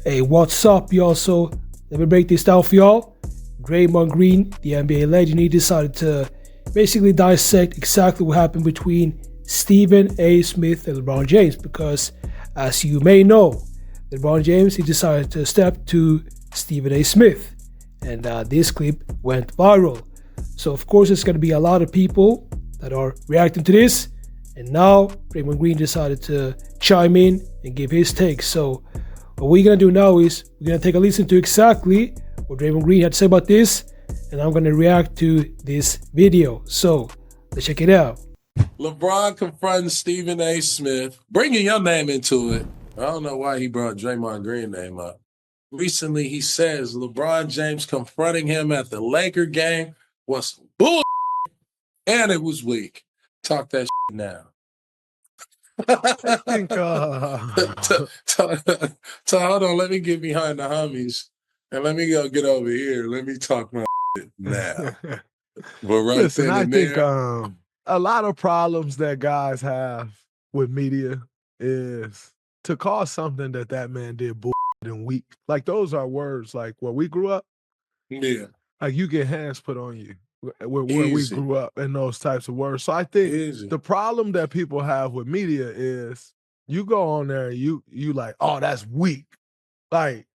Hey, what's up, y'all? So, let me break this down for y'all. Draymond Green, the NBA legend, he decided to basically dissect exactly what happened between Stephen A. Smith and LeBron James because, as you may know, LeBron James, he decided to step to Stephen A. Smith. And this clip went viral. So, of course, there's going to be a lot of people that are reacting to this. And now, Draymond Green decided to chime in and give his take. So, what we're going to do now is we're going to take a listen to exactly what Draymond Green had to say about this, and I'm going to react to this video. So, let's check it out. LeBron confronting Stephen A. Smith, bringing your name into it. I don't know why he brought Draymond Green's name up. Recently, he says LeBron James confronting him at the Laker game was bull and it was weak. Talk that shit now. I think hold on, let me get behind the homies and let me go get over here. Let me talk my shit now. But right listen, then I and think there, a lot of problems that guys have with media is to call something that man did bull and weak. Like those are words like where we grew up, yeah, like you get hands put on you where we easy. grew up and those types of words. So I think Easy. the problem that people have with media is you go on there and you like, oh, that's weak. Like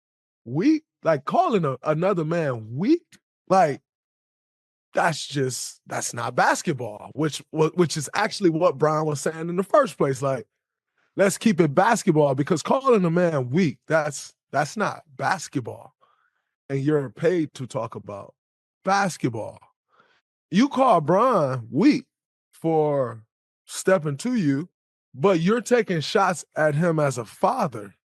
weak, like calling another man weak, like that's not basketball, which is actually what Brian was saying in the first place. Like, let's keep it basketball because calling a man weak, that's not basketball. And you're paid to talk about basketball. You call Brian weak for stepping to you, but you're taking shots at him as a father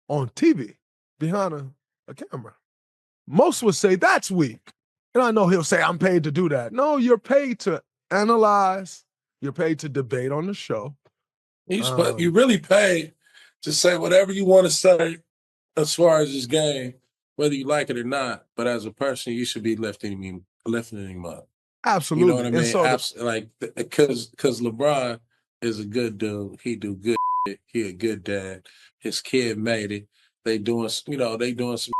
on TV behind a camera. Most would say that's weak. And I know he'll say, I'm paid to do that. No, you're paid to analyze. You're paid to debate on the show. You really paid to say whatever you want to say as far as this game, whether you like it or not. But as a person, you should be lifting him up. Absolutely. You know what I mean? So because LeBron is a good dude. He do good shit. He a good dad. His kid made it. They doing some shit.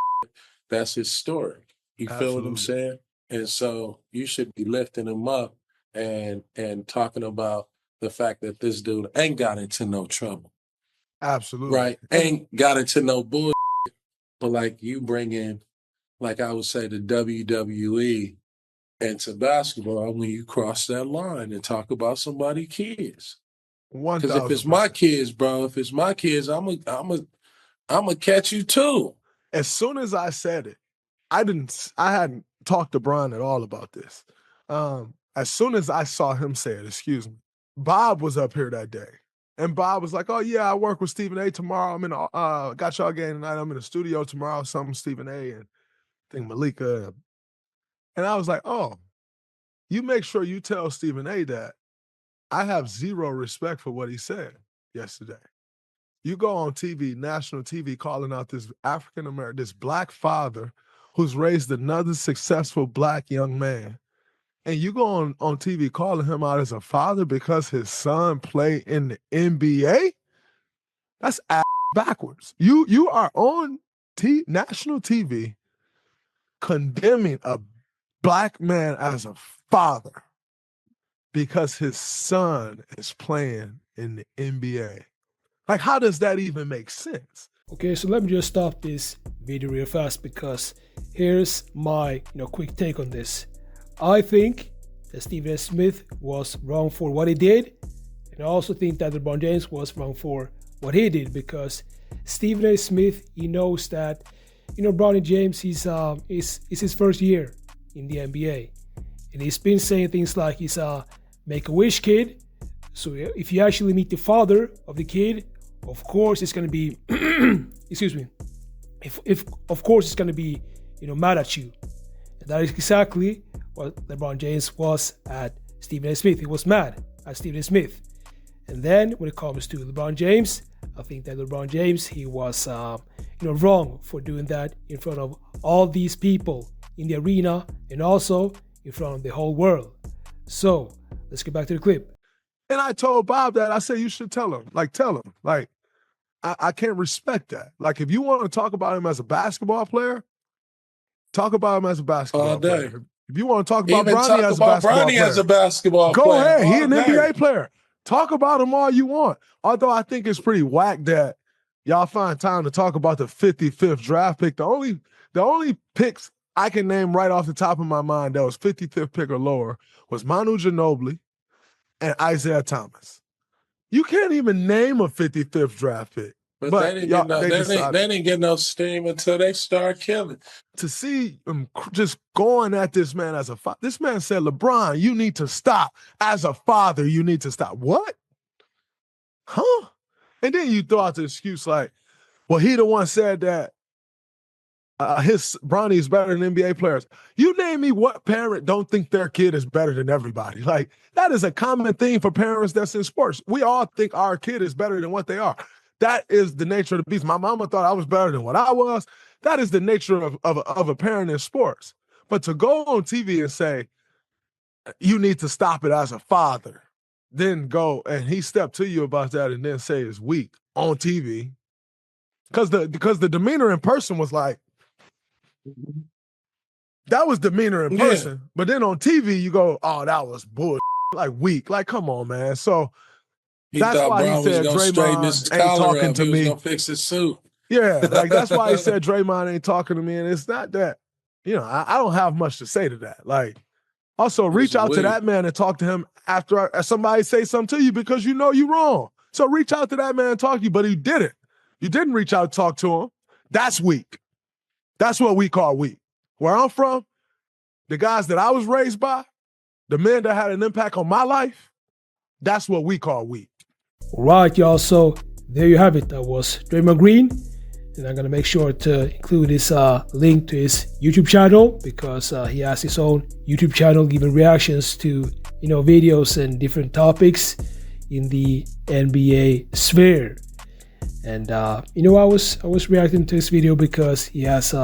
That's his story. You feel what I'm saying? And so you should be lifting him up and talking about the fact that this dude ain't got into no trouble. Absolutely. Right? Ain't got into no bullshit. But like you bring in, like I would say, the WWE into basketball when you cross that line and talk about somebody's kids. Because if it's my kids, bro, I'm gonna catch you too. As soon as I said it, I hadn't talked to Brian at all about this. As soon as I saw him say it, Bob was up here that day. And Bob was like, oh yeah, I work with Stephen A tomorrow. I'm in got y'all game tonight. I'm in the studio tomorrow, something Stephen A and I think Malika. And I was like, oh, you make sure you tell Stephen A that I have zero respect for what he said yesterday. You go on TV, national TV, calling out this African-American, this black father who's raised another successful black young man. And you go on TV calling him out as a father because his son played in the NBA? That's backwards. You are on national TV condemning a black man as a father because his son is playing in the NBA. Like, how does that even make sense? Okay, so let me just stop this video real fast because here's my quick take on this. I think that Stephen A. Smith was wrong for what he did, and I also think that LeBron James was wrong for what he did because Stephen A. Smith, he knows that Bronny James is his first year in the NBA, and he's been saying things like he's a Make-A-Wish kid. So if you actually meet the father of the kid, of course it's going to be excuse me, if of course it's going to be mad at you. And that is exactly what LeBron James was at Stephen A. Smith. He was mad at Stephen A. Smith. And then when it comes to LeBron James, I think that LeBron James, he was wrong for doing that in front of all these people in the arena and also in front of the whole world. So let's get back to the clip. And I told Bob that. I said, you should tell him. Like, I can't respect that. Like, if you want to talk about him as a basketball player, talk about him as a basketball All day. player. If you want to talk about Even Bronny talk as a about basketball Bronny player, as a basketball go player. ahead. He all an day. NBA player. Talk about him all you want. Although I think it's pretty whack that y'all find time to talk about the 55th draft pick. The only picks I can name right off the top of my mind that was 55th pick or lower was Manu Ginobili and Isaiah Thomas. You can't even name a 55th draft pick. But They didn't get no steam until they start killing. To see him just going at this man as a father. This man said, LeBron, you need to stop. As a father, you need to stop. What? Huh? And then you throw out the excuse like, well, he the one said that Bronny is better than NBA players. You name me what parent don't think their kid is better than everybody. Like, that is a common theme for parents that's in sports. We all think our kid is better than what they are. That is the nature of the beast. My mama thought I was better than what I was. That is the nature of a parent in sports. But to go on TV and say, you need to stop it as a father, then go and he stepped to you about that and then say it's weak on TV. Because the demeanor in person was like, that was demeanor in person. Yeah. But then on TV, you go, oh, that was bullshit, like weak. Like, come on, man. So that's why he said Draymond ain't talking to me. He was gonna fix his suit. Yeah, like that's why he said Draymond ain't talking to me. And it's not that, I don't have much to say to that. Like, also reach out to that man and talk to him after somebody say something to you because you know you're wrong. So reach out to that man and talk to you, but he didn't. You didn't reach out and talk to him. That's weak. That's what we call weak. Where I'm from, the guys that I was raised by, the men that had an impact on my life, that's what we call weak. All right, y'all. So there you have it. That was Draymond Green. And I'm going to make sure to include this link to his YouTube channel because he has his own YouTube channel giving reactions to, videos and different topics in the NBA sphere. And, I was reacting to this video because he has,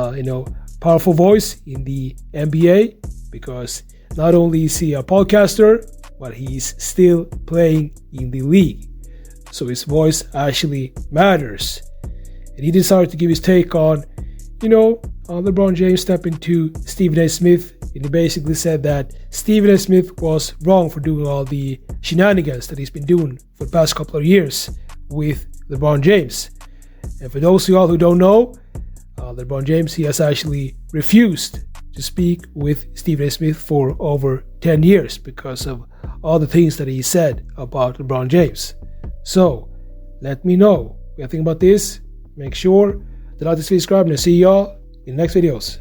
powerful voice in the NBA because not only is he a podcaster, but he's still playing in the league. So his voice actually matters. And he decided to give his take on, LeBron James stepping to Stephen A. Smith. And he basically said that Stephen A. Smith was wrong for doing all the shenanigans that he's been doing for the past couple of years with LeBron James. And for those of y'all who don't know, LeBron James, he has actually refused to speak with Stephen A. Smith for over 10 years because of all the things that he said about LeBron James. So, let me know what you think about this. Make sure to like this video, subscribe, and I'll see y'all in the next videos.